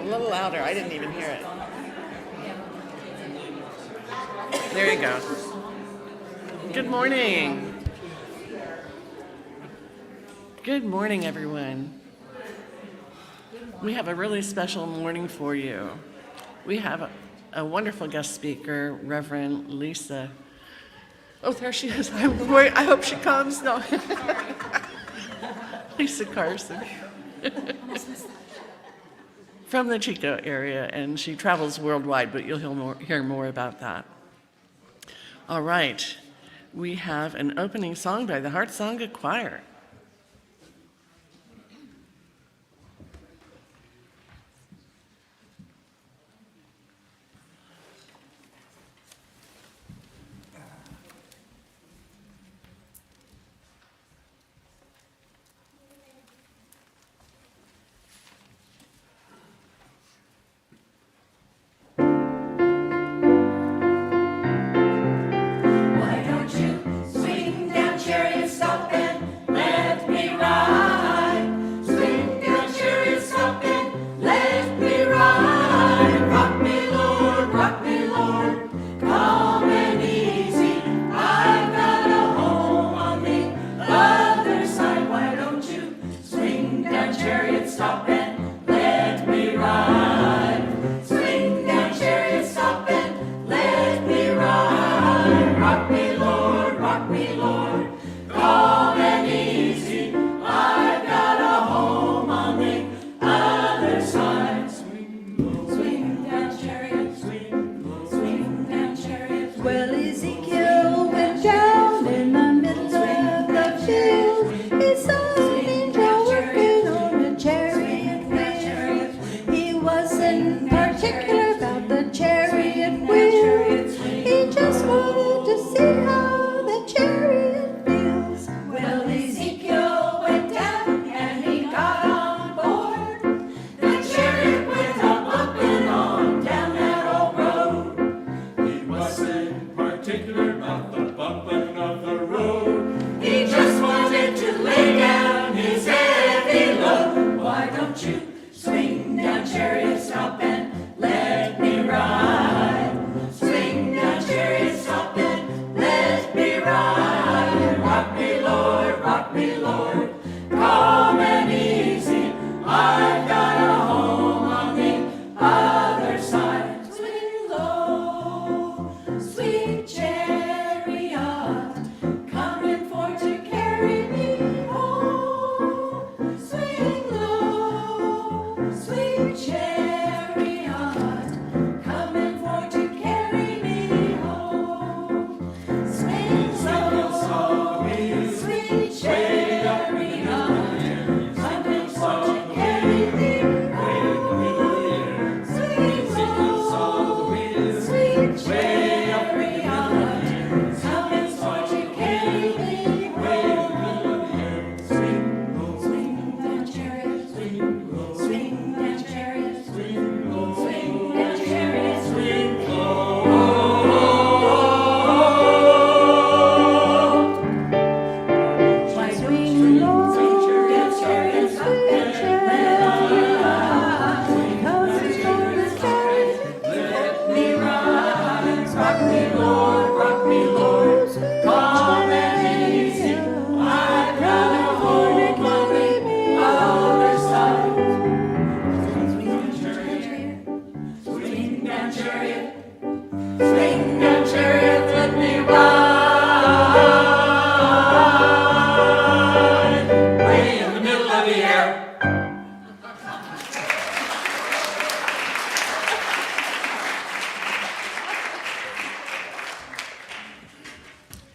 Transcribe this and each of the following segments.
little louder. I didn't even hear it. There you go. Good morning. Good morning, everyone. We have a really special morning for you. We have a wonderful guest speaker, Reverend Lisa. Oh, there she is. I hope she comes. No. Lisa Carson. From the Chico area, and she travels worldwide, but you'll hear more about that. All right. We have an opening song by the Heart Sangha Choir.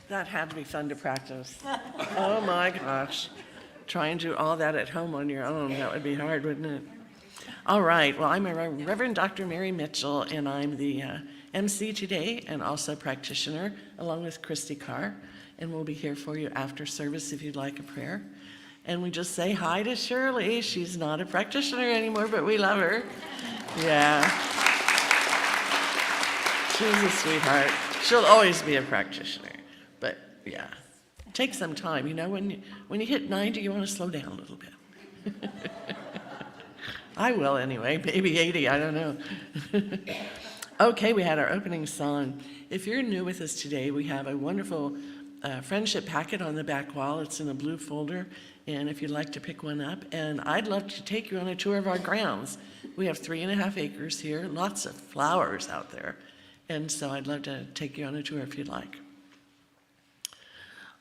That had to be fun to practice. Oh my gosh. Try and do all that at home on your own. That would be hard, wouldn't it? All right. Well, I'm Reverend Dr. Mary Mitchell, and I'm the MC today and also practitioner, along with Christy Carr. And we'll be here for you after service if you'd like a prayer. And we just say hi to Shirley. She's not a practitioner anymore, but we love her. Yeah. She's a sweetheart. She'll always be a practitioner. But yeah, take some time. You know, when you hit 90, you want to slow down a little bit. I will anyway, maybe 80, I don't know. Okay, we had our opening song. If you're new with us today, we have a wonderful friendship packet on the back wall. It's in a blue folder, and if you'd like to pick one up, and I'd love to take you on a tour of our grounds. We have 3.5 acres here, lots of flowers out there, and so I'd love to take you on a tour if you'd like.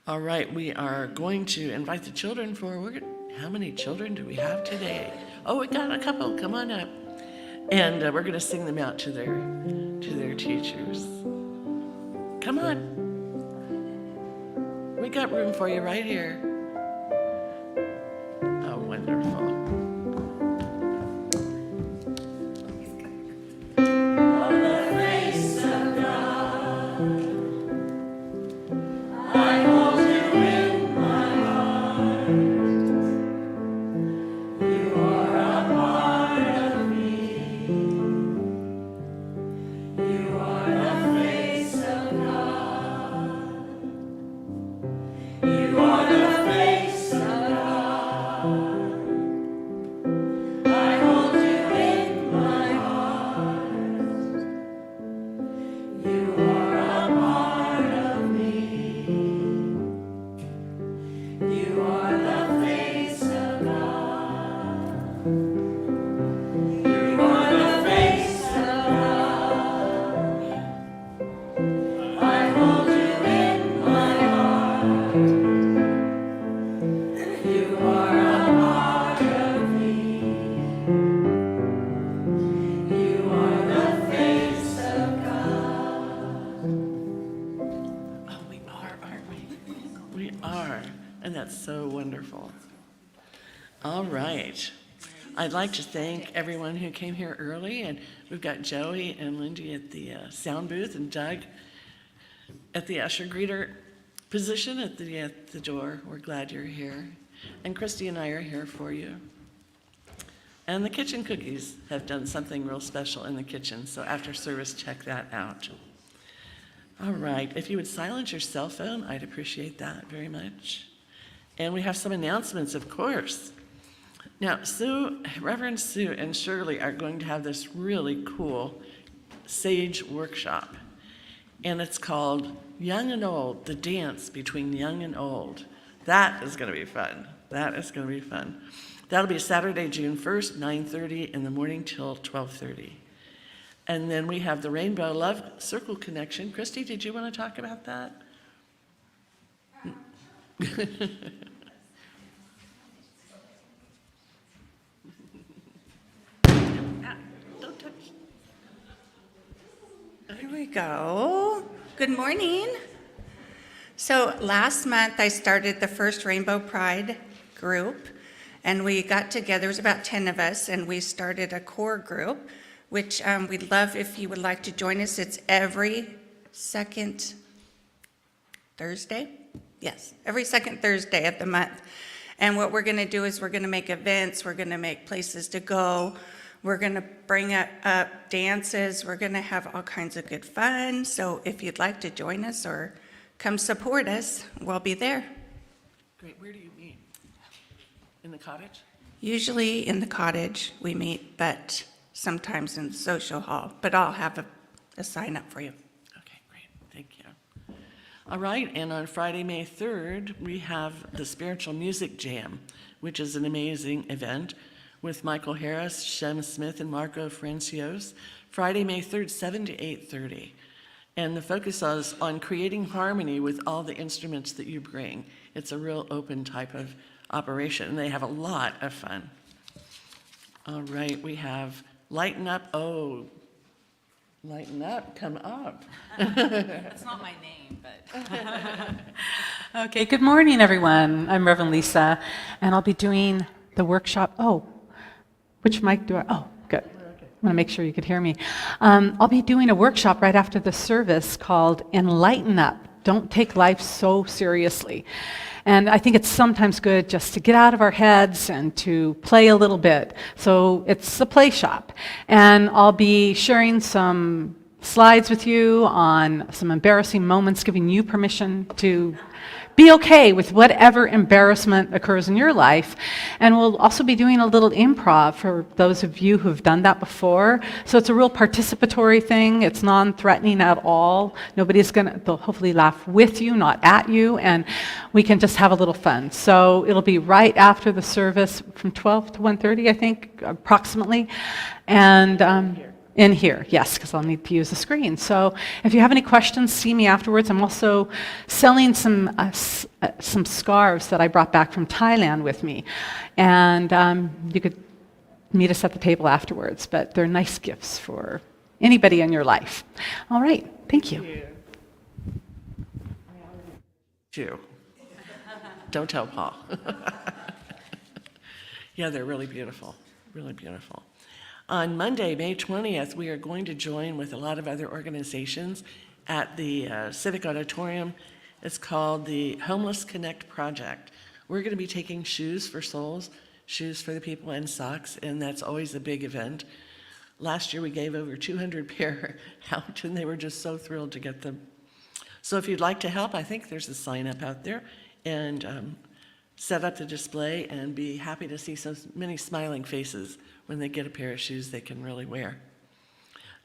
All right, we are going to invite the children forward. How many children do we have today? Oh, we got a couple, come on up. And we're going to sing them out to their teachers. Come on. We got room for you right here. Oh, wonderful. On the face of God, I hold you in my heart. You are a part of me. You are the face of God. You are the face of God. I hold you in my heart. You are a part of me. You are the face of God. You are the face of God. I hold you in my heart. You are a part of me. You are the face of God. Oh, we are, aren't we? We are, and that's so wonderful. All right. I'd like to thank everyone who came here early, and we've got Joey and Lindy at the sound booth, and Doug at the usher greeter position at the door. We're glad you're here. And Christy and I are here for you. And the kitchen cookies have done something real special in the kitchen, so after service, check that out. All right, if you would silence your cell phone, I'd appreciate that very much. And we have some announcements, of course. Now, Reverend Sue and Shirley are going to have this really cool Sage workshop. And it's called Young and Old, the dance between young and old. That is going to be fun. That is going to be fun. That'll be Saturday, June 1st, 9:30 in the morning till 12:30. And then we have the Rainbow Love Circle Connection. Christy, did you want to talk about that? Don't touch. Here we go. Good morning. So last month I started the first Rainbow Pride group, and we got together, there was about 10 of us, and we started a core group, which we'd love if you would like to join us. It's every second Thursday? Yes, every second Thursday of the month. And what we're going to do is we're going to make events, we're going to make places to go, we're going to bring up dances, we're going to have all kinds of good fun. So if you'd like to join us or come support us, we'll be there. Great. Where do you meet? In the cottage? Usually in the cottage we meet, but sometimes in the social hall. But I'll have a sign up for you. Okay, great. Thank you. All right, and on Friday, May 3rd, we have the Spiritual Music Jam, which is an amazing event with Michael Harris, Shem Smith, and Marco Francios. Friday, May 3rd, 7 to 8:30. And the focus is on creating harmony with all the instruments that you bring. It's a real open type of operation, and they have a lot of fun. All right, we have Lighten Up. Oh, Lighten Up, come up. That's not my name, but. Okay, good morning, everyone. I'm Reverend Lisa, and I'll be doing the workshop. Oh, which mic do I? Oh, good. I want to make sure you could hear me. I'll be doing a workshop right after the service called Enlighten Up. Don't take life so seriously. And I think it's sometimes good just to get out of our heads and to play a little bit. So it's a play shop. And I'll be sharing some slides with you on some embarrassing moments, giving you permission to be okay with whatever embarrassment occurs in your life. And we'll also be doing a little improv for those of you who've done that before. So it's a real participatory thing. It's non-threatening at all. Nobody's they'll hopefully laugh with you, not at you, and we can just have a little fun. So it'll be right after the service from 12 to 1:30, I think, approximately. And in here, yes, because I'll need to use the screen. So if you have any questions, see me afterwards. I'm also selling some scarves that I brought back from Thailand with me. And you could meet us at the table afterwards, but they're nice gifts for anybody in your life. All right, thank you. You. Don't tell Paul. Yeah, they're really beautiful, really beautiful. On Monday, May 20th, we are going to join with a lot of other organizations at the Civic Auditorium. It's called the Homeless Connect Project. We're going to be taking shoes for souls, shoes for the people, and socks, and that's always a big event. Last year, we gave over 200 pair out, and they were just so thrilled to get them. So if you'd like to help, I think there's a sign up out there, and set up the display and be happy to see so many smiling faces when they get a pair of shoes they can really wear.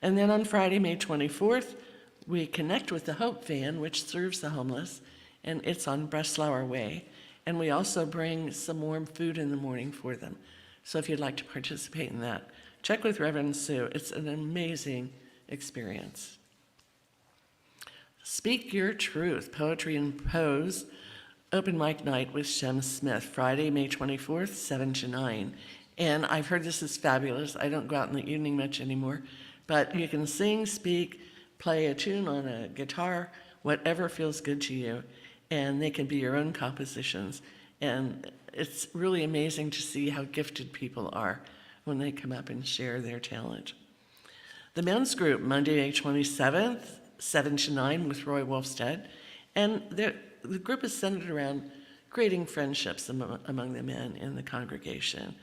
And then on Friday, May 24th, we connect with the Hope Van, which serves the homeless, and it's on Breslauer Way. And we also bring some warm food in the morning for them. So if you'd like to participate in that, check with Reverend Sue. It's an amazing experience. Speak Your Truth, Poetry and Pose, open mic night with Shem Smith, Friday, May 24th, 7 to 9. And I've heard this is fabulous. I don't go out in the evening much anymore, but you can sing, speak, play a tune on a guitar, whatever feels good to you, and they can be your own compositions. And it's really amazing to see how gifted people are when they come up and share their talent. The men's group, Monday, May 27th, 7 to 9 with Roy Wolfstead, and the group is centered around creating friendships among the men in the congregation,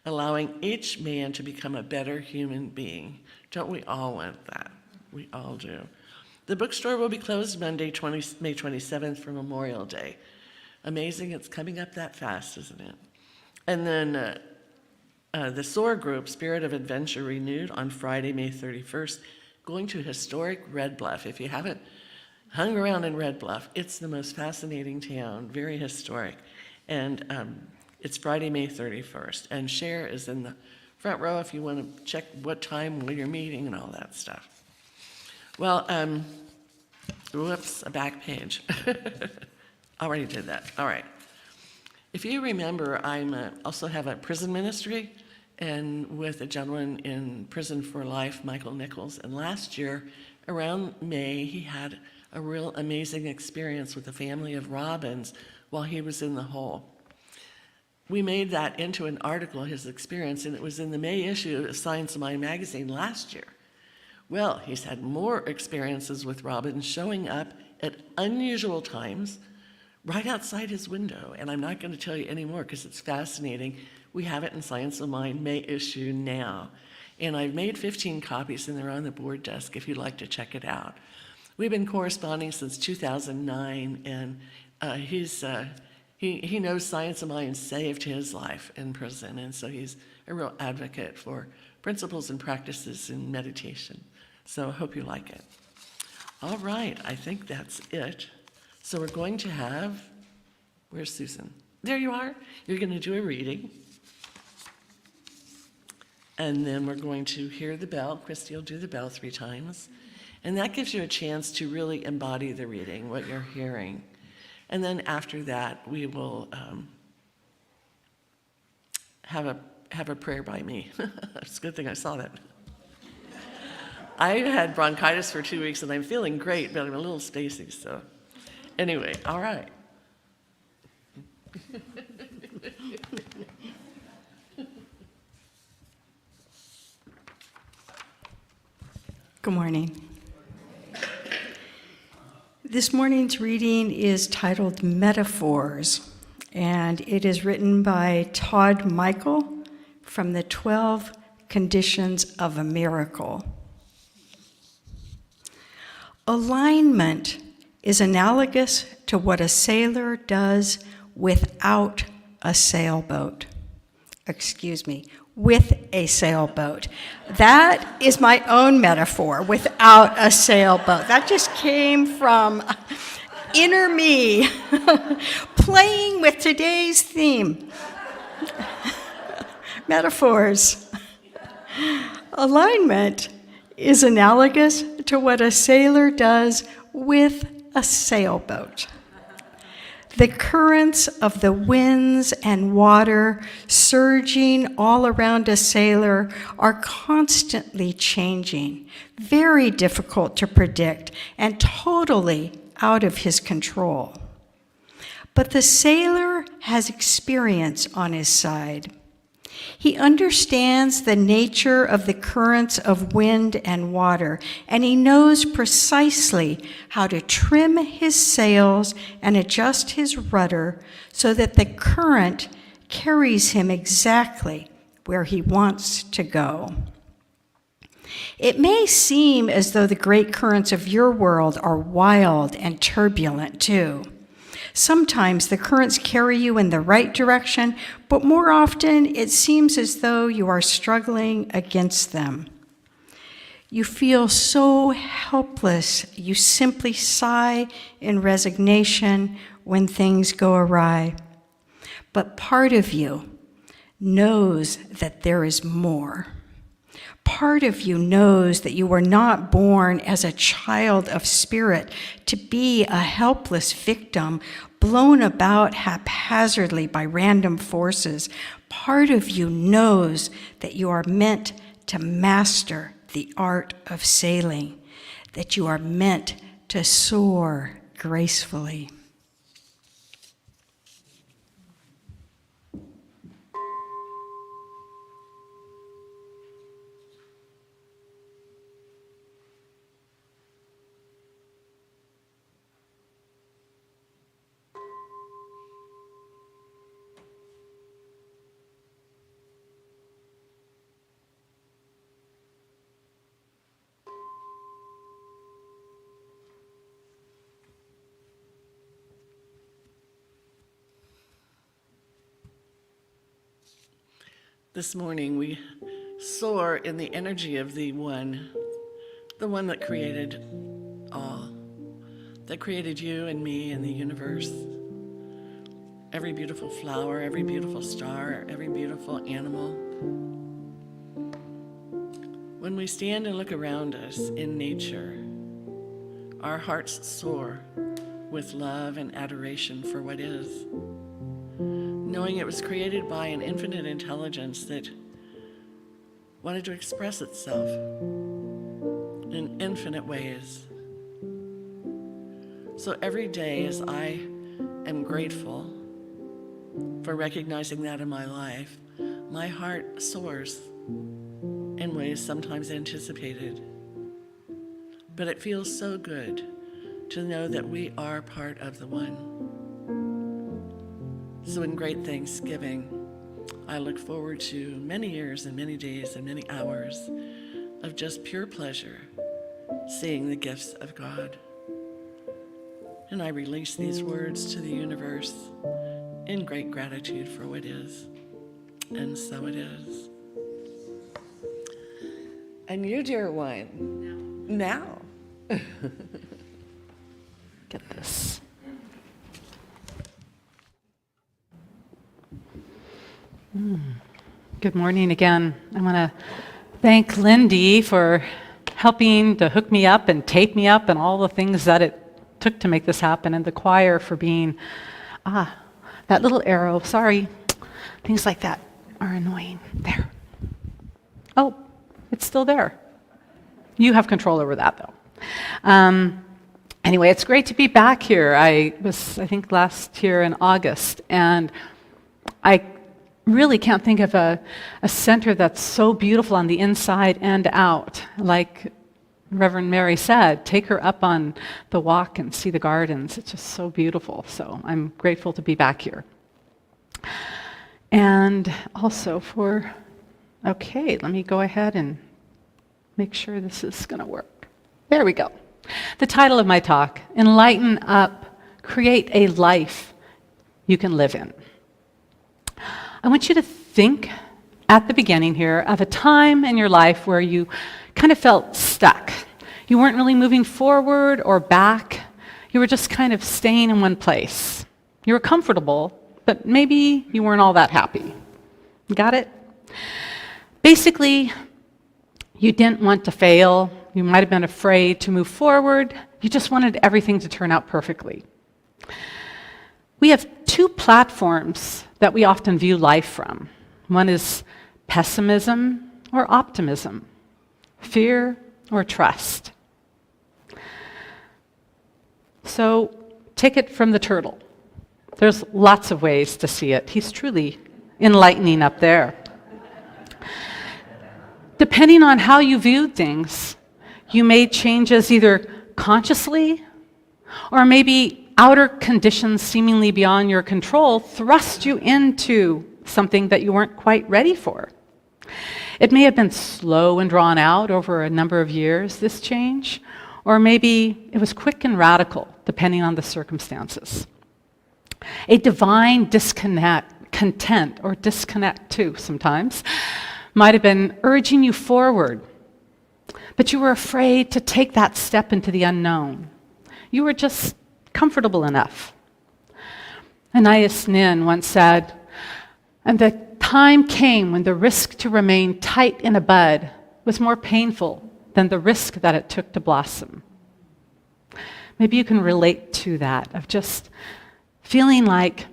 allowing each man to become a better human being. Don't we all want that? We all do. The bookstore will be closed Monday, May 27th for Memorial Day. Amazing, it's coming up that fast, isn't it? And then the SOAR group, Spirit of Adventure Renewed, on Friday, May 31st, going to historic Red Bluff. If you haven't hung around in Red Bluff, it's the most fascinating town, very historic. And it's Friday, May 31st. And Cher is in the front row if you want to check what time, where you're meeting, and all that stuff. Well, whoops, a back page. Already did that. All right. If you remember, I also have a prison ministry, and with a gentleman in prison for life, Michael Nichols. And last year, around May, he had a real amazing experience with a family of robins while he was in the hole. We made that into an article, his experience, and it was in the May issue of Science of Mind magazine last year. Well, he's had more experiences with robins showing up at unusual times right outside his window. And I'm not going to tell you anymore because it's fascinating. We have it in Science of Mind May issue now. And I've made 15 copies, and they're on the board desk if you'd like to check it out. We've been corresponding since 2009, and he knows Science of Mind saved his life in prison, and so he's a real advocate for principles and practices in meditation. So I hope you like it. All right, I think that's it. So we're going to have, where's Susan? There you are. You're going to do a reading. And then we're going to hear the bell. Christy will do the bell 3 times. And that gives you a chance to really embody the reading, what you're hearing. And then after that, we will have a prayer by me. It's a good thing I saw that. I had bronchitis for 2 weeks, and I'm feeling great, but I'm a little spacey, so. Anyway, all right. Good morning. This morning's reading is titled Metaphors, and it is written by Todd Michael from the 12 Conditions of a Miracle. Alignment is analogous to what a sailor does without a sailboat. Excuse me, with a sailboat. That is my own metaphor, without a sailboat. That just came from inner me, playing with today's theme. Metaphors. Alignment is analogous to what a sailor does with a sailboat. The currents of the winds and water surging all around a sailor are constantly changing, very difficult to predict, and totally out of his control. But the sailor has experience on his side. He understands the nature of the currents of wind and water, and he knows precisely how to trim his sails and adjust his rudder so that the current carries him exactly where he wants to go. It may seem as though the great currents of your world are wild and turbulent too. Sometimes the currents carry you in the right direction, but more often it seems as though you are struggling against them. You feel so helpless, you simply sigh in resignation when things go awry. But part of you knows that there is more. Part of you knows that you were not born as a child of spirit to be a helpless victim blown about haphazardly by random forces. Part of you knows that you are meant to master the art of sailing, that you are meant to soar gracefully. This morning we soar in the energy of the one that created all, that created you and me and the universe. Every beautiful flower, every beautiful star, every beautiful animal. When we stand and look around us in nature, our hearts soar with love and adoration for what is, knowing it was created by an infinite intelligence that wanted to express itself in infinite ways. So every day as I am grateful for recognizing that in my life, my heart soars in ways sometimes anticipated. But it feels so good to know that we are part of the one. So in great thanksgiving, I look forward to many years and many days and many hours of just pure pleasure, seeing the gifts of God. And I release these words to the universe in great gratitude for what is. And so it is. And you, dear one, now. Get this. Good morning again. I want to thank Lindy for helping to hook me up and tape me up and all the things that it took to make this happen, and the choir for being, that little arrow, sorry, things like that are annoying. There. Oh, it's still there. You have control over that, though. Anyway, it's great to be back here. I was, I think, last year in August, and I really can't think of a center that's so beautiful on the inside and out. Like Reverend Mary said, take her up on the walk and see the gardens. It's just so beautiful. So I'm grateful to be back here. And also okay, let me go ahead and make sure this is going to work. There we go. The title of my talk, Enlighten Up, Create a Life You Can Live In. I want you to think at the beginning here of a time in your life where you kind of felt stuck. You weren't really moving forward or back. You were just kind of staying in one place. You were comfortable, but maybe you weren't all that happy. Got it? Basically, you didn't want to fail. You might have been afraid to move forward. You just wanted everything to turn out perfectly. We have two platforms that we often view life from. One is pessimism or optimism, fear or trust. So take it from the turtle. There's lots of ways to see it. He's truly enlightening up there. Depending on how you viewed things, you made changes either consciously or maybe outer conditions seemingly beyond your control thrust you into something that you weren't quite ready for. It may have been slow and drawn out over a number of years, this change, or maybe it was quick and radical, depending on the circumstances. A divine content or disconnect too sometimes, might have been urging you forward, but you were afraid to take that step into the unknown. You were just comfortable enough. Anais Nin once said, and the time came when the risk to remain tight in a bud was more painful than the risk that it took to blossom. Maybe you can relate to that, of just feeling like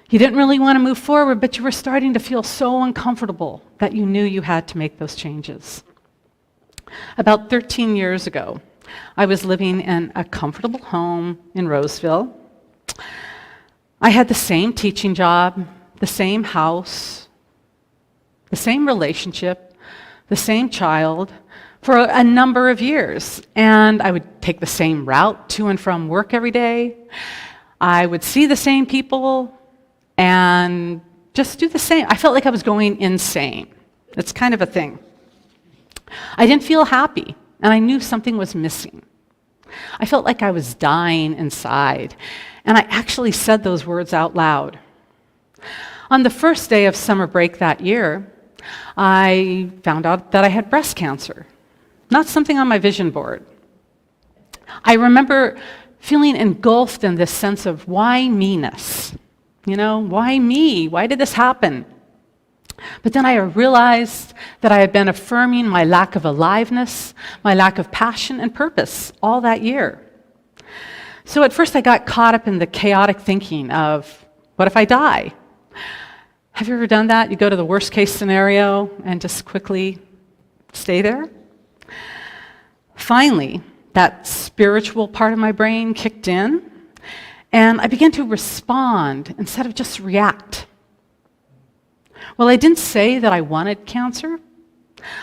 you didn't really want to move forward, but you were starting to feel so uncomfortable that you knew you had to make those changes. About 13 years ago, I was living in a comfortable home in Roseville. I had the same teaching job, the same house, the same relationship, the same child for a number of years. And I would take the same route to and from work every day. I would see the same people and just do the same. I felt like I was going insane. It's kind of a thing. I didn't feel happy, and I knew something was missing. I felt like I was dying inside, and I actually said those words out loud. On the first day of summer break that year, I found out that I had breast cancer, not something on my vision board. I remember feeling engulfed in this sense of why me-ness. You know, why me? Why did this happen? But then I realized that I had been affirming my lack of aliveness, my lack of passion and purpose all that year. So at first I got caught up in the chaotic thinking of, what if I die? Have you ever done that? You go to the worst case scenario and just quickly stay there? Finally, that spiritual part of my brain kicked in, and I began to respond instead of just react. Well, I didn't say that I wanted cancer.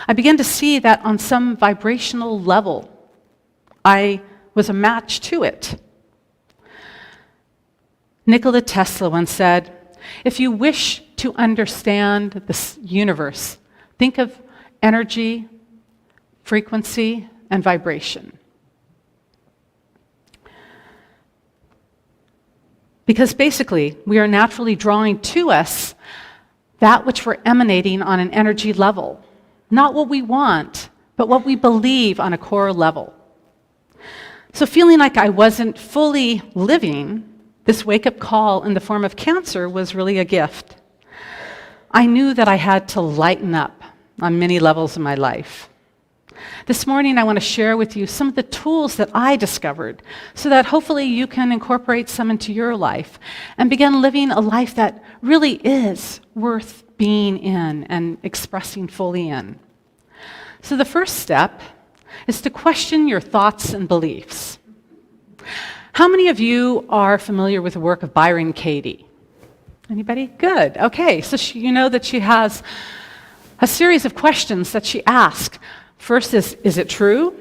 I began to see that on some vibrational level, I was a match to it. Nikola Tesla once said, if you wish to understand the universe, think of energy, frequency, and vibration. Because basically, we are naturally drawing to us that which we're emanating on an energy level. Not what we want, but what we believe on a core level. So feeling like I wasn't fully living, this wake-up call in the form of cancer was really a gift. I knew that I had to lighten up on many levels in my life. This morning, I want to share with you some of the tools that I discovered so that hopefully you can incorporate some into your life and begin living a life that really is worth being in and expressing fully in. So the first step is to question your thoughts and beliefs. How many of you are familiar with the work of Byron Katie? Anybody? Good. Okay, so you know that she has a series of questions that she asks. First is it true?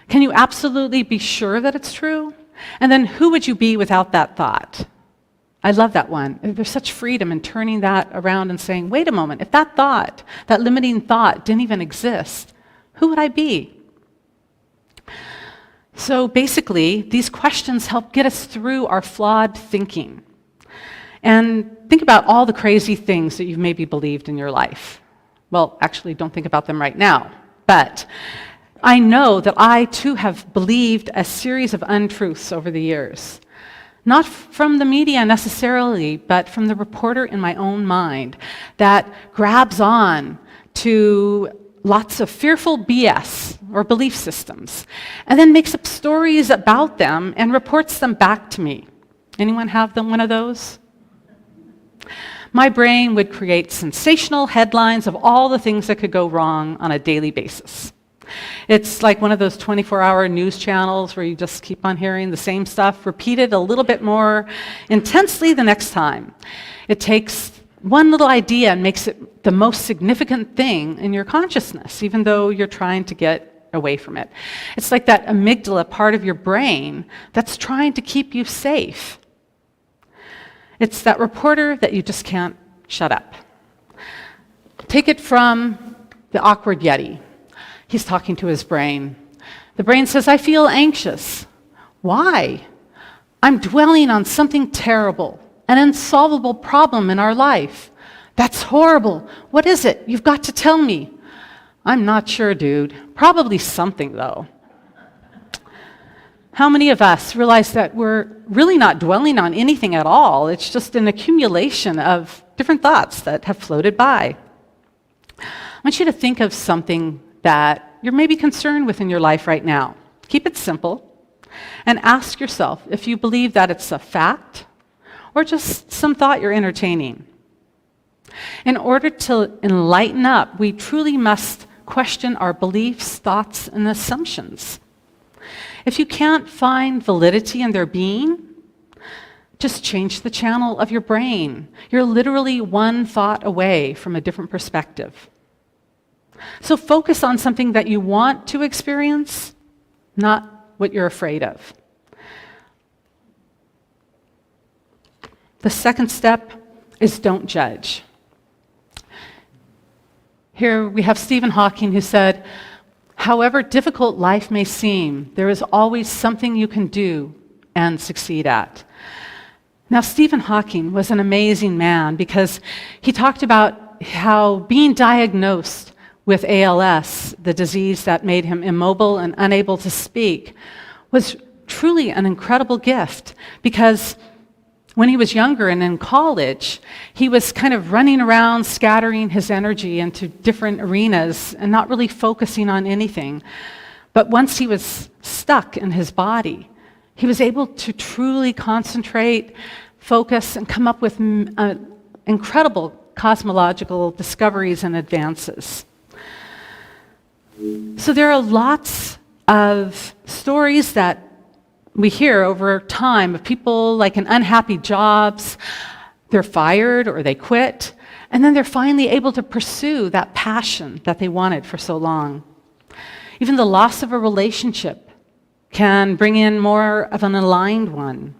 Can you absolutely be sure that it's true? And then who would you be without that thought? I love that one. There's such freedom in turning that around and saying, wait a moment, if that thought, that limiting thought didn't even exist, who would I be? So basically, these questions help get us through our flawed thinking. And think about all the crazy things that you've maybe believed in your life. Well, actually, don't think about them right now. But I know that I, too, have believed a series of untruths over the years. Not from the media necessarily, but from the reporter in my own mind that grabs on to lots of fearful BS or belief systems, and then makes up stories about them and reports them back to me. Anyone have one of those? My brain would create sensational headlines of all the things that could go wrong on a daily basis. It's like one of those 24-hour news channels where you just keep on hearing the same stuff repeated a little bit more intensely the next time. It takes one little idea and makes it the most significant thing in your consciousness, even though you're trying to get away from it. It's like that amygdala part of your brain that's trying to keep you safe. It's that reporter that you just can't shut up. Take it from the awkward Yeti. He's talking to his brain. The brain says, I feel anxious. Why? I'm dwelling on something terrible, an unsolvable problem in our life. That's horrible. What is it? You've got to tell me. I'm not sure, dude. Probably something, though. How many of us realize that we're really not dwelling on anything at all? It's just an accumulation of different thoughts that have floated by. I want you to think of something that you're maybe concerned with in your life right now. Keep it simple and ask yourself if you believe that it's a fact or just some thought you're entertaining. In order to enlighten up, we truly must question our beliefs, thoughts, and assumptions. If you can't find validity in their being, just change the channel of your brain. You're literally one thought away from a different perspective. So focus on something that you want to experience, not what you're afraid of. The second step is don't judge. Here we have Stephen Hawking who said, however difficult life may seem, there is always something you can do and succeed at. Now, Stephen Hawking was an amazing man because he talked about how being diagnosed with ALS, the disease that made him immobile and unable to speak, was truly an incredible gift because when he was younger and in college, he was kind of running around, scattering his energy into different arenas and not really focusing on anything. But once he was stuck in his body, he was able to truly concentrate, focus, and come up with incredible cosmological discoveries and advances. So there are lots of stories that we hear over time of people like in unhappy jobs, they're fired or they quit, and then they're finally able to pursue that passion that they wanted for so long. Even the loss of a relationship can bring in more of an aligned one.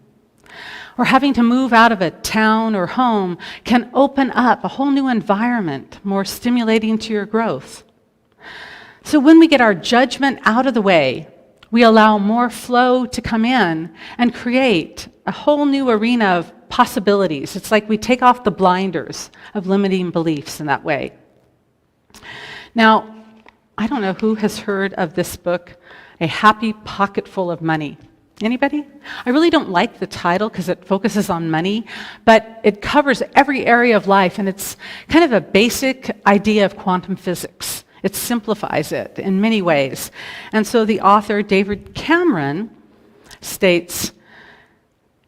Or having to move out of a town or home can open up a whole new environment, more stimulating to your growth. So when we get our judgment out of the way, we allow more flow to come in and create a whole new arena of possibilities. It's like we take off the blinders of limiting beliefs in that way. Now, I don't know who has heard of this book, A Happy Pocket Full of Money. Anybody? I really don't like the title because it focuses on money, but it covers every area of life, and it's kind of a basic idea of quantum physics. It simplifies it in many ways. And so the author, David Cameron, states,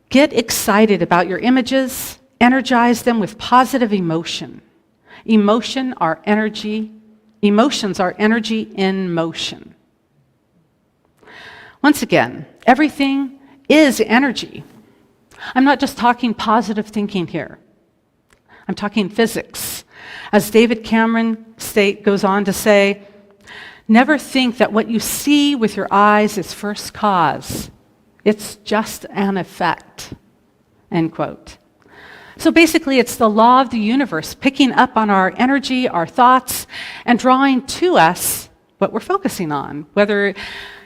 get excited about your images, energize them with positive emotion. Emotions are energy in motion. Once again, everything is energy. I'm not just talking positive thinking here. I'm talking physics. As David Cameron goes on to say, never think that what you see with your eyes is first cause. It's just an effect, end quote. So basically, it's the law of the universe picking up on our energy, our thoughts, and drawing to us what we're focusing on, whether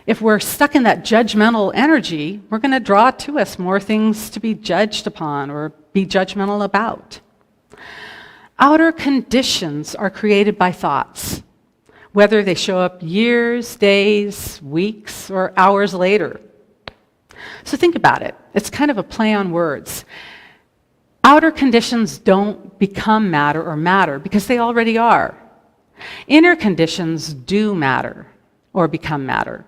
If we're stuck in that judgmental energy, we're going to draw to us more things to be judged upon or be judgmental about. Outer conditions are created by thoughts, whether they show up years, days, weeks, or hours later. So think about it. It's kind of a play on words. Outer conditions don't become matter or matter because they already are. Inner conditions do matter or become matter.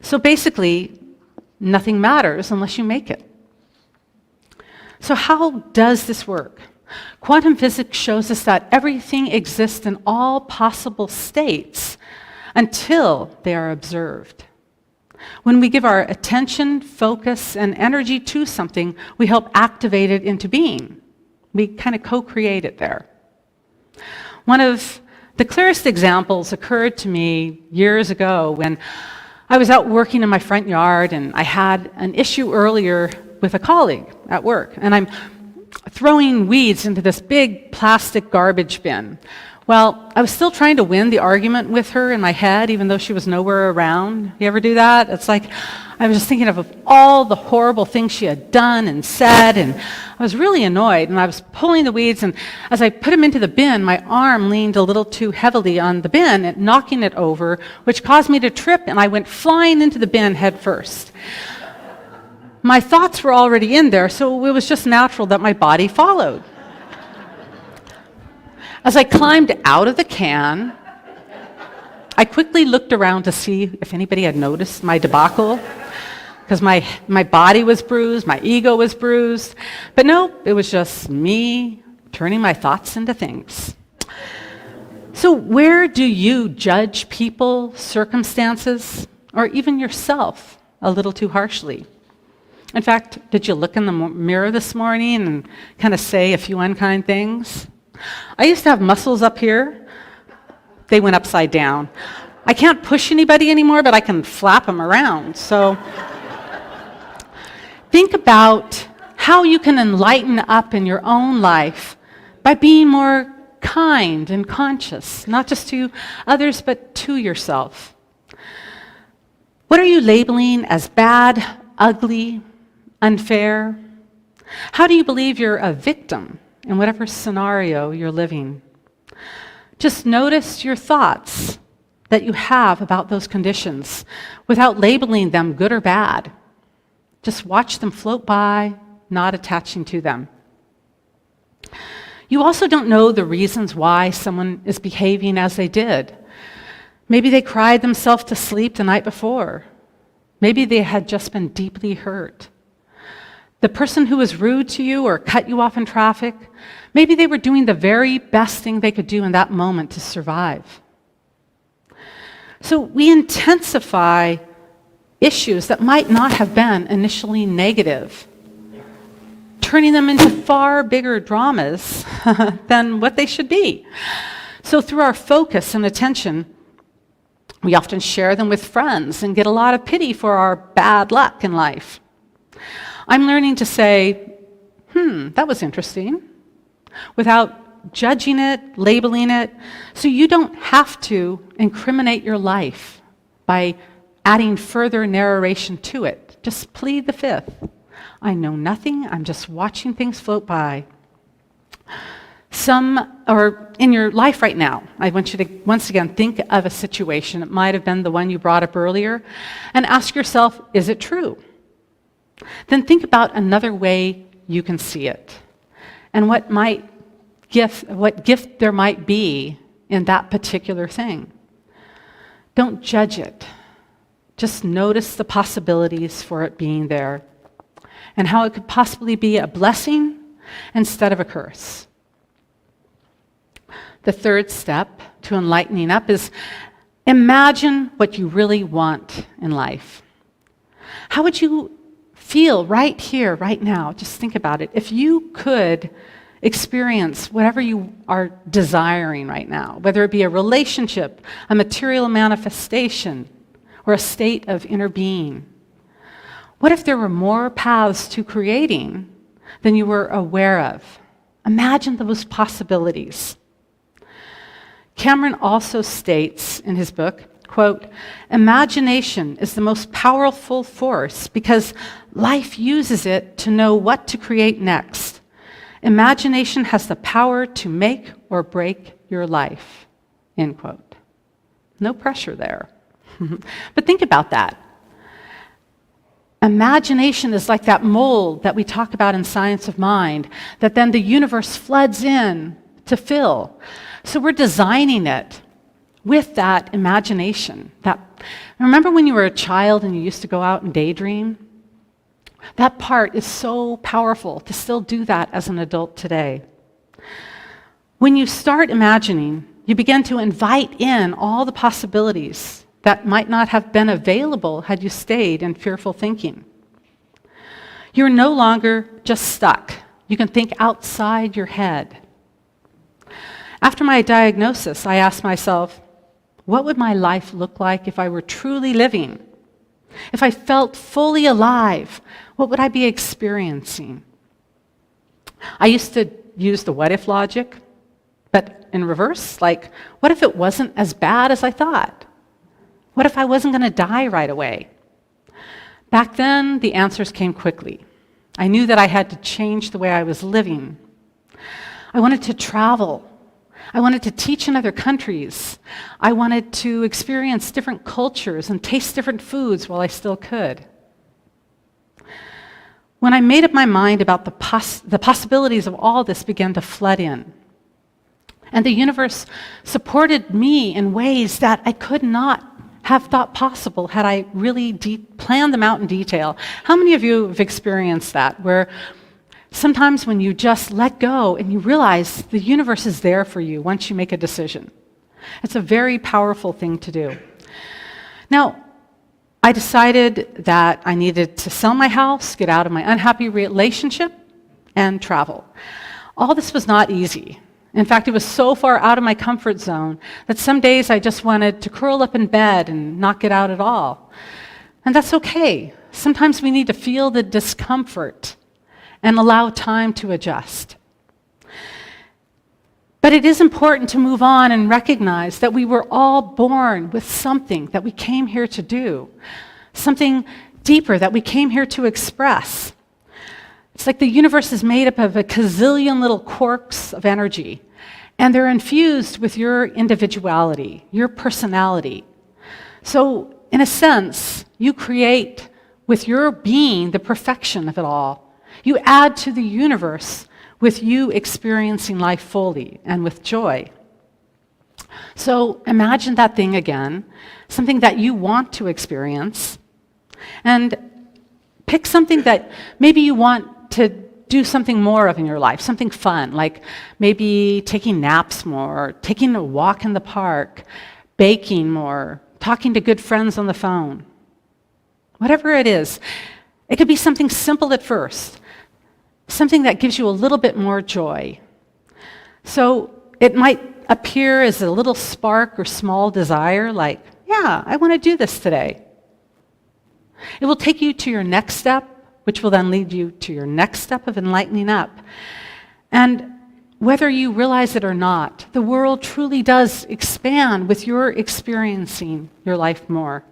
So basically, nothing matters unless you make it. So how does this work? Quantum physics shows us that everything exists in all possible states until they are observed. When we give our attention, focus, and energy to something, we help activate it into being. We kind of co-create it there. One of the clearest examples occurred to me years ago when I was out working in my front yard, and I had an issue earlier with a colleague at work, and I'm throwing weeds into this big plastic garbage bin. Well, I was still trying to win the argument with her in my head, even though she was nowhere around. You ever do that? It's like I was just thinking of all the horrible things she had done and said, and I was really annoyed, and I was pulling the weeds, and as I put them into the bin, my arm leaned a little too heavily on the bin, and knocking it over, which caused me to trip, and I went flying into the bin head first. My thoughts were already in there, so it was just natural that my body followed. As I climbed out of the can, I quickly looked around to see if anybody had noticed my debacle, because my body was bruised, my ego was bruised. But no, it was just me turning my thoughts into things. So where do you judge people, circumstances, or even yourself a little too harshly? In fact, did you look in the mirror this morning and kind of say a few unkind things? I used to have muscles up here. They went upside down. I can't push anybody anymore, but I can flap them around. So think about how you can enlighten up in your own life by being more kind and conscious, not just to others, but to yourself. What are you labeling as bad, ugly, unfair? How do you believe you're a victim in whatever scenario you're living? Just notice your thoughts that you have about those conditions without labeling them good or bad. Just watch them float by, not attaching to them. You also don't know the reasons why someone is behaving as they did. Maybe they cried themselves to sleep the night before. Maybe they had just been deeply hurt. The person who was rude to you or cut you off in traffic, maybe they were doing the very best thing they could do in that moment to survive. So we intensify issues that might not have been initially negative, turning them into far bigger dramas than what they should be. So through our focus and attention, we often share them with friends and get a lot of pity for our bad luck in life. I'm learning to say, that was interesting, without judging it, labeling it, so you don't have to incriminate your life by adding further narration to it. Just plead the fifth. I know nothing, I'm just watching things float by. Or in your life right now, I want you to once again think of a situation. It might have been the one you brought up earlier, and ask yourself, is it true? Then think about another way you can see it, and what gift there might be in that particular thing. Don't judge it. Just notice the possibilities for it being there, and how it could possibly be a blessing instead of a curse. The third step to enlightening up is imagine what you really want in life. How would you feel right here, right now? Just think about it. If you could experience whatever you are desiring right now, whether it be a relationship, a material manifestation, or a state of inner being, what if there were more paths to creating than you were aware of? Imagine those possibilities. Cameron also states in his book, quote, imagination is the most powerful force because life uses it to know what to create next. Imagination has the power to make or break your life, end quote. No pressure there. But think about that. Imagination is like that mold that we talk about in Science of Mind, that then the universe floods in to fill. So we're designing it with that imagination. Remember when you were a child and you used to go out and daydream? That part is so powerful to still do that as an adult today. When you start imagining, you begin to invite in all the possibilities that might not have been available had you stayed in fearful thinking. You're no longer just stuck. You can think outside your head. After my diagnosis, I asked myself, what would my life look like if I were truly living? If I felt fully alive, what would I be experiencing? I used to use the what if logic, but in reverse, like, what if it wasn't as bad as I thought? What if I wasn't going to die right away? Back then, the answers came quickly. I knew that I had to change the way I was living. I wanted to travel. I wanted to teach in other countries. I wanted to experience different cultures and taste different foods while I still could. When I made up my mind about the possibilities of all this began to flood in. And the universe supported me in ways that I could not have thought possible had I really planned them out in detail. How many of you have experienced that, where sometimes when you just let go and you realize the universe is there for you once you make a decision? It's a very powerful thing to do. Now, I decided that I needed to sell my house, get out of my unhappy relationship, and travel. All this was not easy. In fact, it was so far out of my comfort zone that some days I just wanted to curl up in bed and not get out at all. And that's okay. Sometimes we need to feel the discomfort and allow time to adjust. But it is important to move on and recognize that we were all born with something that we came here to do, something deeper that we came here to express. It's like the universe is made up of a gazillion little quarks of energy, and they're infused with your individuality, your personality. So, in a sense, you create with your being the perfection of it all. You add to the universe with you experiencing life fully and with joy. So imagine that thing again, something that you want to experience, and pick something that maybe you want to do something more of in your life, something fun, like maybe taking naps more, taking a walk in the park, baking more, talking to good friends on the phone. Whatever it is, it could be something simple at first, something that gives you a little bit more joy. So it might appear as a little spark or small desire, like, yeah, I want to do this today. It will take you to your next step, which will then lead you to your next step of enlightening up. And whether you realize it or not, the world truly does expand with your experiencing your life more.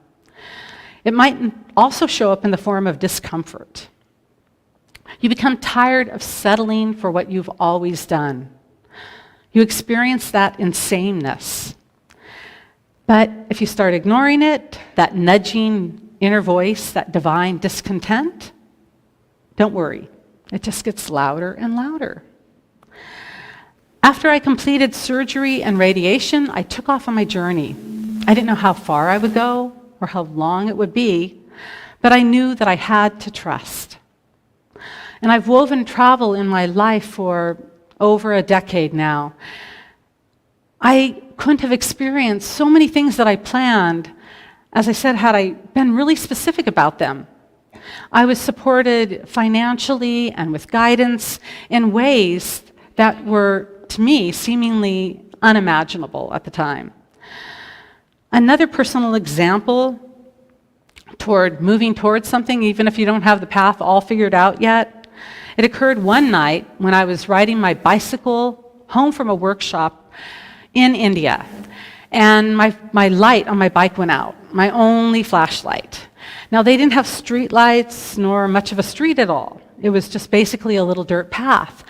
It might also show up in the form of discomfort. You become tired of settling for what you've always done. You experience that insameness. But if you start ignoring it, that nudging inner voice, that divine discontent, don't worry, it just gets louder and louder. After I completed surgery and radiation, I took off on my journey. I didn't know how far I would go or how long it would be, but I knew that I had to trust. And I've woven travel in my life for over a decade now. I couldn't have experienced so many things that I planned, as I said, had I been really specific about them. I was supported financially and with guidance in ways that were, to me, seemingly unimaginable at the time. Another personal example toward moving towards something, even if you don't have the path all figured out yet, it occurred one night when I was riding my bicycle home from a workshop in India, and my light on my bike went out, my only flashlight. Now, they didn't have street lights nor much of a street at all. It was just basically a little dirt path.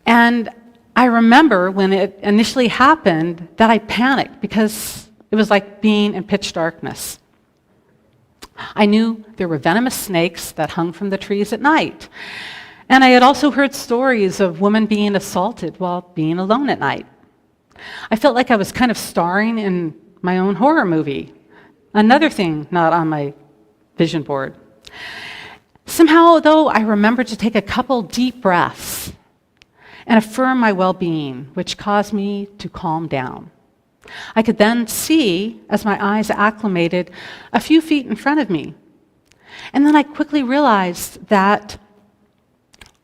And I remember when it initially happened that I panicked because it was like being in pitch darkness. I knew there were venomous snakes that hung from the trees at night. And I had also heard stories of women being assaulted while being alone at night. I felt like I was kind of starring in my own horror movie. Another thing not on my vision board. Somehow, though, I remembered to take a couple deep breaths and affirm my well-being, which caused me to calm down. I could then see, as my eyes acclimated, a few feet in front of me. And then I quickly realized that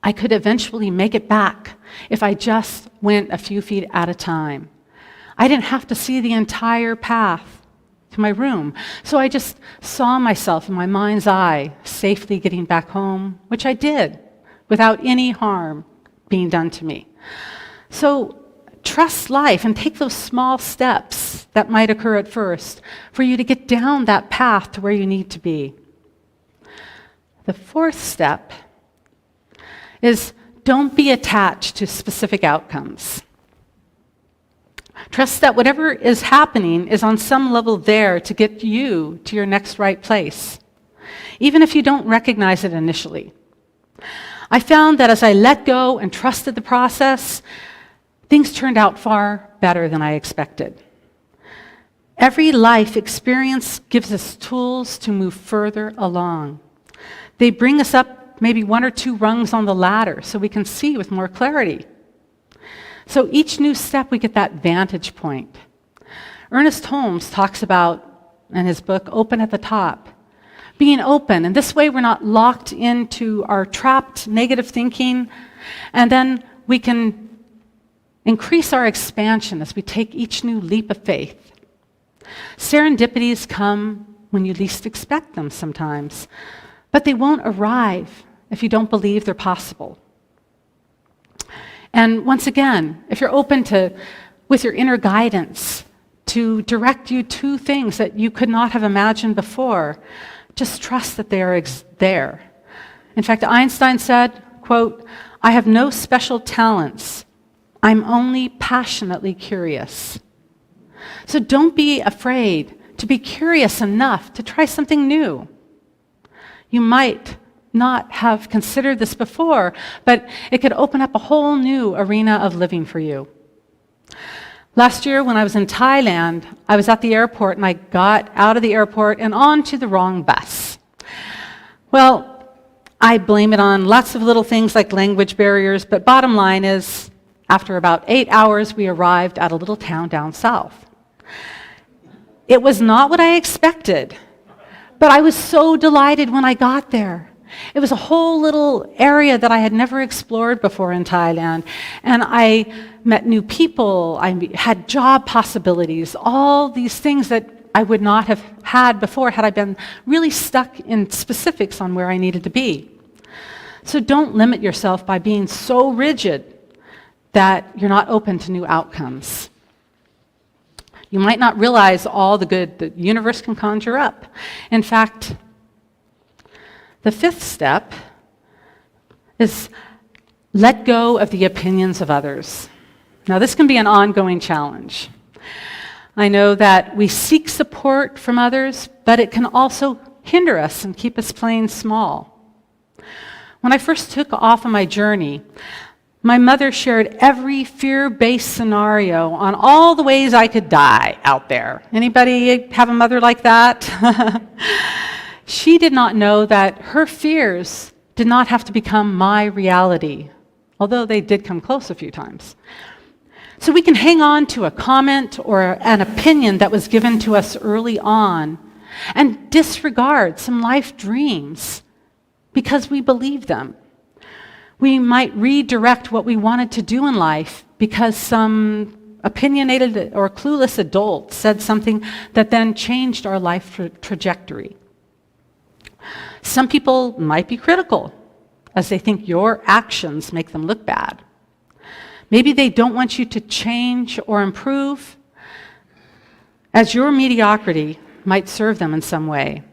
I could eventually make it back if I just went a few feet at a time. I didn't have to see the entire path to my room. So I just saw myself in my mind's eye safely getting back home, which I did, without any harm being done to me. So trust life and take those small steps that might occur at first for you to get down that path to where you need to be. The fourth step is don't be attached to specific outcomes. Trust that whatever is happening is on some level there to get you to your next right place, even if you don't recognize it initially. I found that as I let go and trusted the process, things turned out far better than I expected. Every life experience gives us tools to move further along. They bring us up maybe one or two rungs on the ladder so we can see with more clarity. So each new step, we get that vantage point. Ernest Holmes talks about, in his book, Open at the Top, being open. And this way we're not locked into our trapped negative thinking. And then we can increase our expansion as we take each new leap of faith. Serendipities come when you least expect them sometimes, but they won't arrive if you don't believe they're possible. And once again, if you're open to, with your inner guidance, to direct you to things that you could not have imagined before, just trust that they are there. In fact, Einstein said, quote, "I have no special talents. I'm only passionately curious." So don't be afraid to be curious enough to try something new. You might not have considered this before, but it could open up a whole new arena of living for you. Last year when I was in Thailand, I was at the airport and I got out of the airport and onto the wrong bus. Well, I blame it on lots of little things like language barriers, but bottom line is, after about 8 hours, we arrived at a little town down south. It was not what I expected, but I was so delighted when I got there. It was a whole little area that I had never explored before in Thailand, and I met new people, I had job possibilities, all these things that I would not have had before had I been really stuck in specifics on where I needed to be. So don't limit yourself by being so rigid that you're not open to new outcomes. You might not realize all the good the universe can conjure up. In fact, the fifth step is let go of the opinions of others. Now, this can be an ongoing challenge. I know that we seek support from others, but it can also hinder us and keep us playing small. When I first took off on my journey, my mother shared every fear-based scenario on all the ways I could die out there. Anybody have a mother like that? She did not know that her fears did not have to become my reality, although they did come close a few times. So we can hang on to a comment or an opinion that was given to us early on and disregard some life dreams because we believe them. We might redirect what we wanted to do in life because some opinionated or clueless adult said something that then changed our life trajectory. Some people might be critical, as they think your actions make them look bad. Maybe they don't want you to change or improve, as your mediocrity might serve them in some way.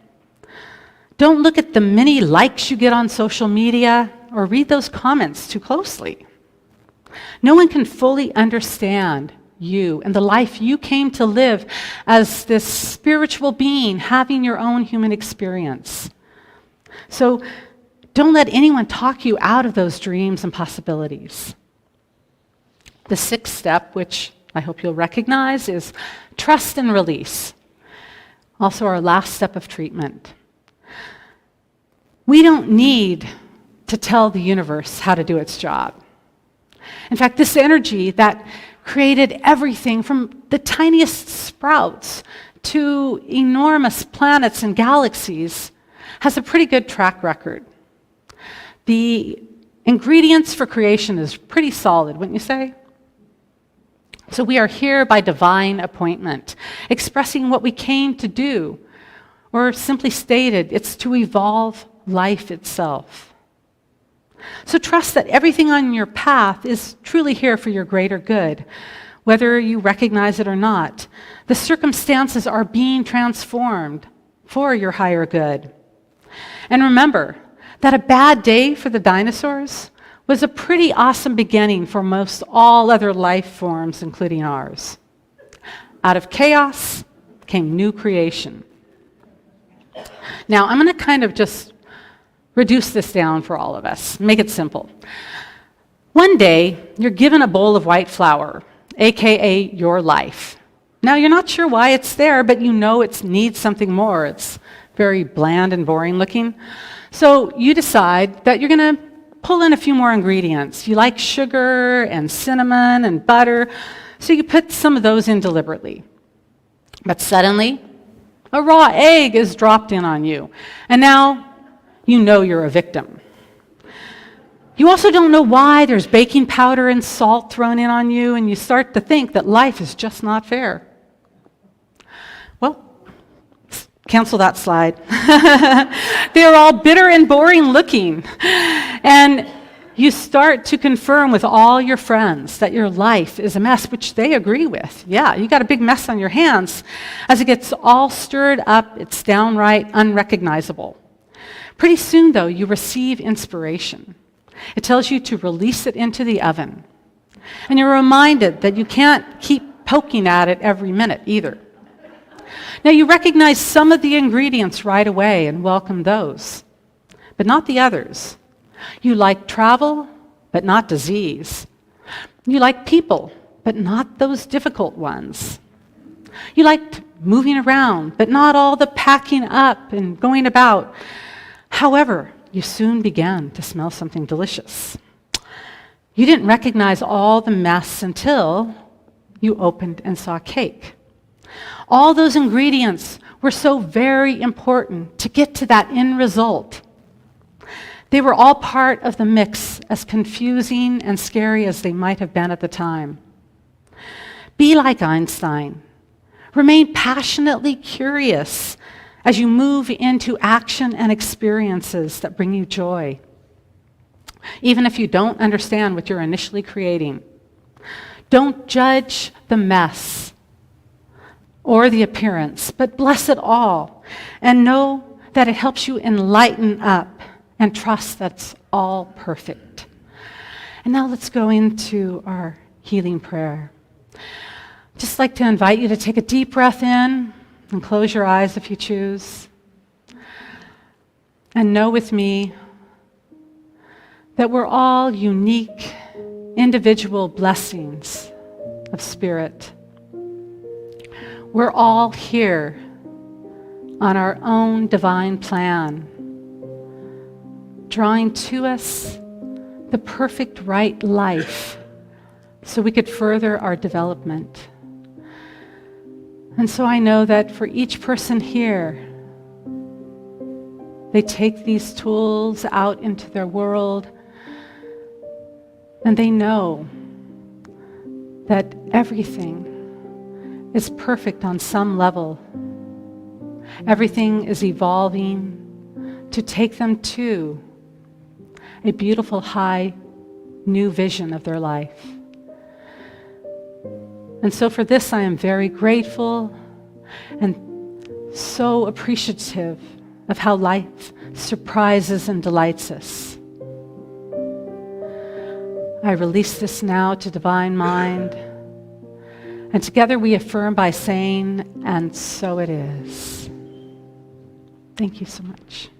Don't look at the many likes you get on social media or read those comments too closely. No one can fully understand you and the life you came to live as this spiritual being having your own human experience. So don't let anyone talk you out of those dreams and possibilities. The sixth step, which I hope you'll recognize, is trust and release. Also our last step of treatment. We don't need to tell the universe how to do its job. In fact, this energy that created everything from the tiniest sprouts to enormous planets and galaxies has a pretty good track record. The ingredients for creation is pretty solid, wouldn't you say? So we are here by divine appointment, expressing what we came to do, or simply stated, it's to evolve life itself. So trust that everything on your path is truly here for your greater good, whether you recognize it or not. The circumstances are being transformed for your higher good. And remember that a bad day for the dinosaurs was a pretty awesome beginning for most all other life forms, including ours. Out of chaos came new creation. Now, I'm going to kind of just reduce this down for all of us, make it simple. One day, you're given a bowl of white flour, aka your life. Now, you're not sure why it's there, but you know it needs something more. It's very bland and boring looking. So you decide that you're going to pull in a few more ingredients. You like sugar and cinnamon and butter, so you put some of those in deliberately. But suddenly, a raw egg is dropped in on you, and now you know you're a victim. You also don't know why there's baking powder and salt thrown in on you, and you start to think that life is just not fair. Well, cancel that slide. They're all bitter and boring looking. And you start to confirm with all your friends that your life is a mess, which they agree with. Yeah, you got a big mess on your hands. As it gets all stirred up, it's downright unrecognizable. Pretty soon, though, you receive inspiration. It tells you to release it into the oven. And you're reminded that you can't keep poking at it every minute either. Now, you recognize some of the ingredients right away and welcome those, but not the others. You like travel, but not disease. You like people, but not those difficult ones. You liked moving around, but not all the packing up and going about. However, you soon began to smell something delicious. You didn't recognize all the mess until you opened and saw cake. All those ingredients were so very important to get to that end result. They were all part of the mix, as confusing and scary as they might have been at the time. Be like Einstein. Remain passionately curious as you move into action and experiences that bring you joy, even if you don't understand what you're initially creating. Don't judge the mess or the appearance, but bless it all and know that it helps you enlighten up and trust that's all perfect. And now let's go into our healing prayer. Just like to invite you to take a deep breath in and close your eyes if you choose. And know with me that we're all unique, individual blessings of spirit. We're all here on our own divine plan, drawing to us the perfect right life so we could further our development. And so I know that for each person here, they take these tools out into their world and they know that everything is perfect on some level. Everything is evolving to take them to a beautiful, high, new vision of their life. And so for this, I am very grateful and so appreciative of how life surprises and delights us. I release this now to Divine Mind, and together we affirm by saying, and so it is. Thank you so much.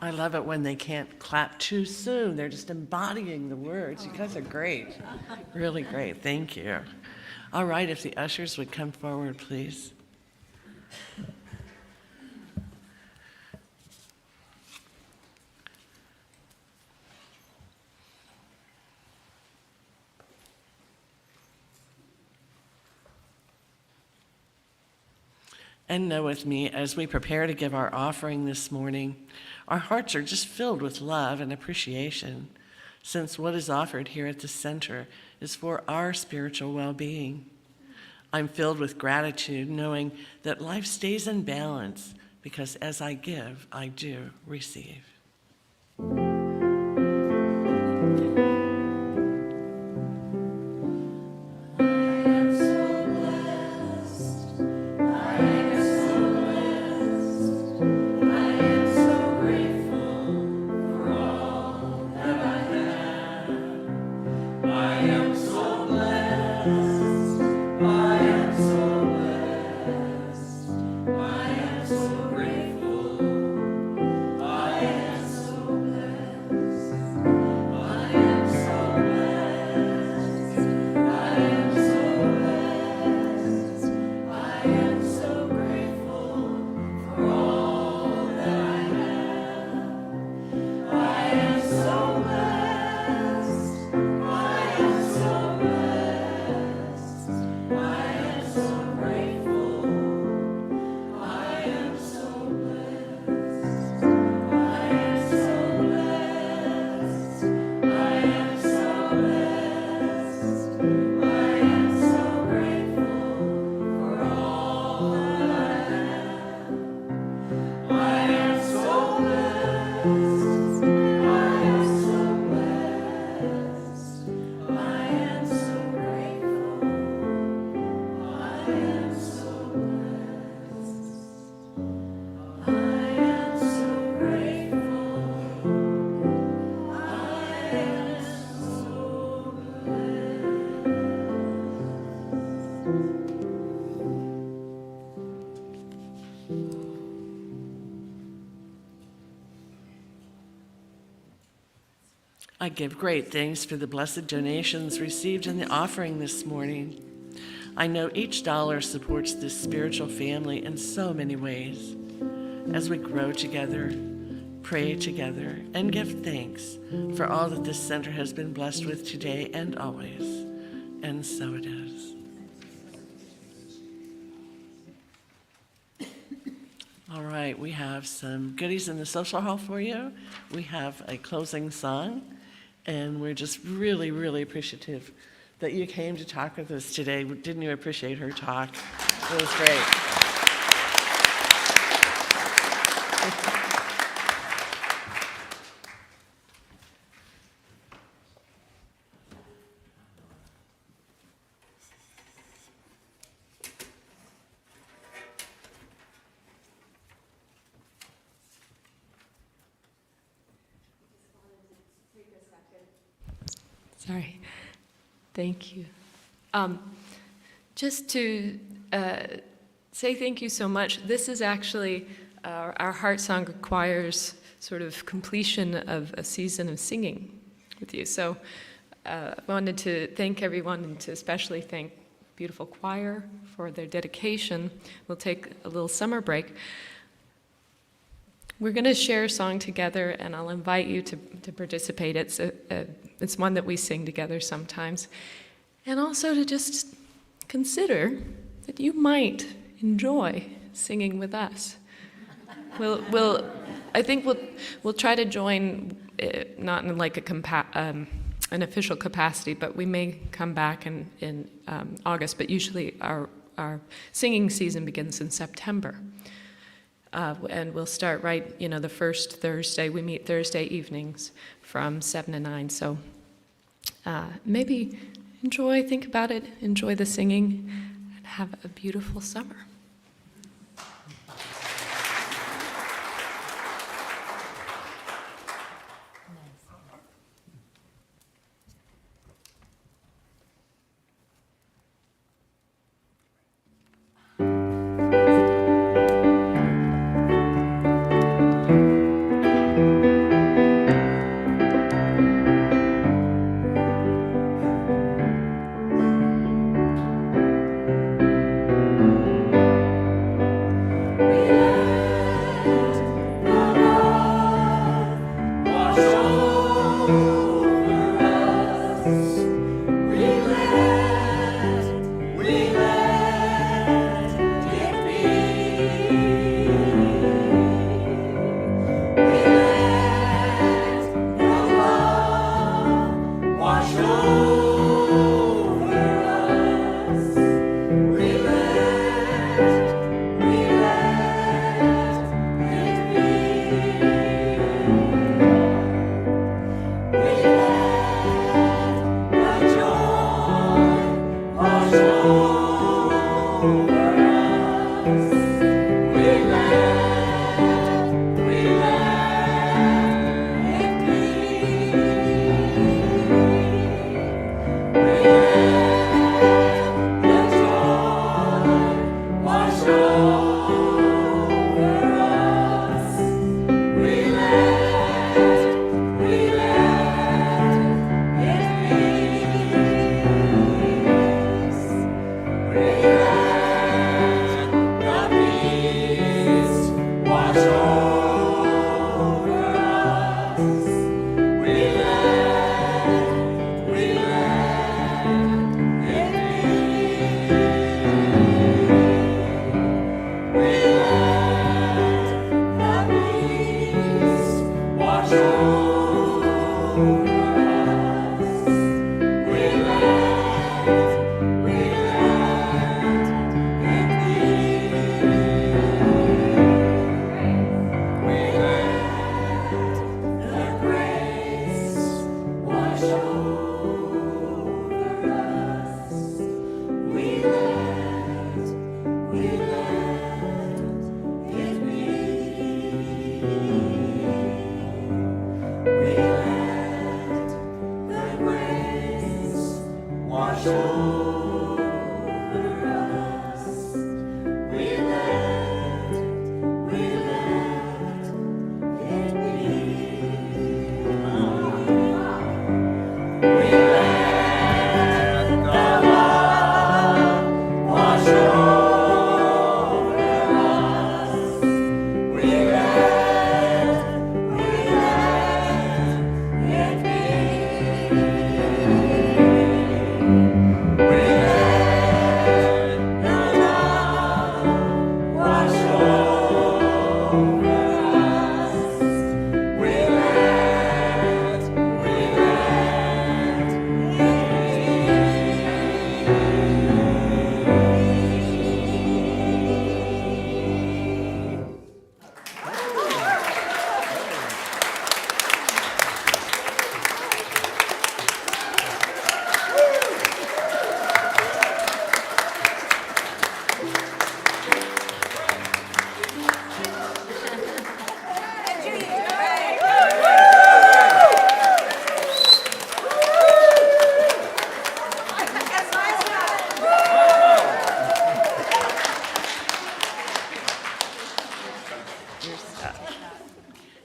I love it when they can't clap too soon. They're just embodying the words. You guys are great. Really great. Thank you. All right, if the ushers would come forward, please. And know with me, as we prepare to give our offering this morning, our hearts are just filled with love and appreciation, since what is offered here at the center is for our spiritual well-being. I'm filled with gratitude, knowing that life stays in balance, because as I give, I do receive. I give great thanks for the blessed donations received in the offering this morning. I know each dollar supports this spiritual family in so many ways. As we grow together, pray together, and give thanks for all that this center has been blessed with today and always. And so it is. All right, we have some goodies in the social hall for you. We have a closing song, and we're just really, really appreciative that you came to talk with us today. Didn't you appreciate her talk? It was great. Sorry. Thank you. Just to say thank you so much. This is actually, our heart song requires sort of completion of a season of singing with you. So I wanted to thank everyone and to especially thank beautiful choir for their dedication. We'll take a little summer break. We're going to share a song together, and I'll invite you to participate. It's one that we sing together sometimes. And also to just consider that you might enjoy singing with us. I think we'll try to join, not in like an official capacity, but we may come back in August. But usually our singing season begins in September. And we'll start the first Thursday. We meet Thursday evenings from 7 to 9. So maybe think about it, enjoy the singing, and have a beautiful summer.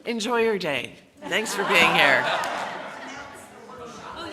enjoy your day. Thanks for being here.